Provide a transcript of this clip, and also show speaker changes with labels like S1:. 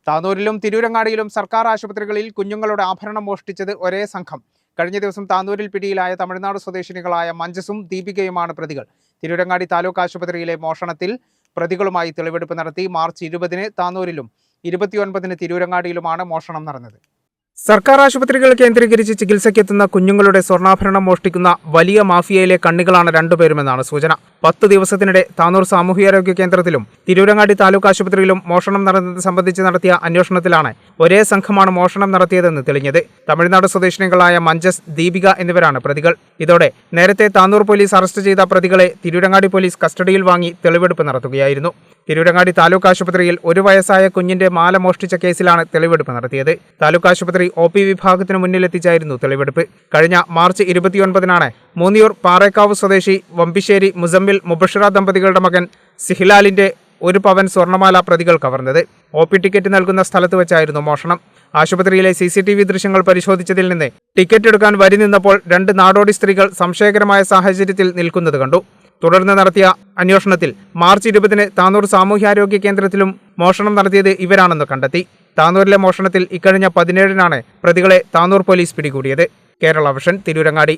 S1: താനൂരിലും തിരൂരങ്ങാടിയിലും സർക്കാർ ആശുപത്രികളിൽ കുഞ്ഞുങ്ങളുടെ ആഭരണം മോഷ്ടിച്ചത് ഒരേ സംഘം. കഴിഞ്ഞ ദിവസം താനൂരിൽ പിടിയിലായ തമിഴ്നാട് സ്വദേശിനികളായ മഞ്ജസും ദീപികയുമാണ് പ്രതികൾ. തിരൂരങ്ങാടി താലൂക്ക് ആശുപത്രിയിലെ മോഷണത്തിൽ പ്രതികളുമായി തെളിവെടുപ്പ് നടത്തി. മാർച്ച് 20-ന് താനൂരിലും 29-ന് തിരൂരങ്ങാടിയിലുമാണ് മോഷണം നടന്നത്. സർക്കാർ ആശുപത്രികൾ കേന്ദ്രീകരിച്ച് ചികിത്സയ്ക്കെത്തുന്ന കുഞ്ഞുങ്ങളുടെ സ്വർണ്ണാഭരണം മോഷ്ടിക്കുന്ന വലിയ മാഫിയയിലെ കണ്ണികളാണ് രണ്ടുപേരുമെന്നാണ് സൂചന. 10 ദിവസത്തിനിടെ താനൂർ സാമൂഹികാരോഗ്യ കേന്ദ്രത്തിലും തിരൂരങ്ങാടി താലൂക്ക് ആശുപത്രിയിലും മോഷണം നടന്നത് സംബന്ധിച്ച് നടത്തിയ അന്വേഷണത്തിലാണ് ഒരേ സംഘമാണ് മോഷണം നടത്തിയതെന്ന് തെളിഞ്ഞത്. തമിഴ്നാട് സ്വദേശിനികളായ മഞ്ജസ്, ദീപിക എന്നിവരാണ് പ്രതികൾ. ഇതോടെ നേരത്തെ താനൂർ പോലീസ് അറസ്റ്റ് ചെയ്ത പ്രതികളെ തിരൂരങ്ങാടി പോലീസ് കസ്റ്റഡിയിൽ വാങ്ങി തെളിവെടുപ്പ് നടത്തുകയായിരുന്നു. തിരൂരങ്ങാടി താലൂക്ക് ആശുപത്രിയിൽ 1 വയസ്സായ കുഞ്ഞിന്റെ മാല മോഷ്ടിച്ച കേസിലാണ് തെളിവെടുപ്പ് നടത്തിയത്. താലൂക്ക് ആശുപത്രി OP വിഭാഗത്തിന് മുന്നിലെത്തിച്ചായിരുന്നു തെളിവെടുപ്പ്. കഴിഞ്ഞ മാർച്ച് 29-നാണ് മൂന്നിയൂർ പാറേക്കാവ് സ്വദേശി വമ്പിശ്ശേരി മുസമ്മിൽ മുബഷിറ ദമ്പതികളുടെ മകൻ സിഹിലാലിന്റെ 1 പവൻ സ്വർണ്ണമാല പ്രതികൾ കവർന്നത്. OP ടിക്കറ്റ് നൽകുന്ന സ്ഥലത്ത് വെച്ചായിരുന്നു മോഷണം. ആശുപത്രിയിലെ CCTV ദൃശ്യങ്ങൾ പരിശോധിച്ചതിൽ നിന്ന് ടിക്കറ്റ് എടുക്കാൻ വരി നിന്നപ്പോൾ 2 നാടോടി സ്ത്രീകൾ സംശയകരമായ സാഹചര്യത്തിൽ നിൽക്കുന്നത് കണ്ടു. തുടർന്ന് നടത്തിയ അന്വേഷണത്തിൽ മാർച്ച് 20-ന് താനൂർ സാമൂഹ്യാരോഗ്യ കേന്ദ്രത്തിലും മോഷണം നടത്തിയത് ഇവരാണെന്ന് കണ്ടെത്തി. താനൂരിലെ മോഷണത്തിൽ ഇക്കഴിഞ്ഞ 17-നാണ് പ്രതികളെ താനൂർ പോലീസ് പിടികൂടിയത്. കേരള വിഷൻ, തിരൂരങ്ങാടി.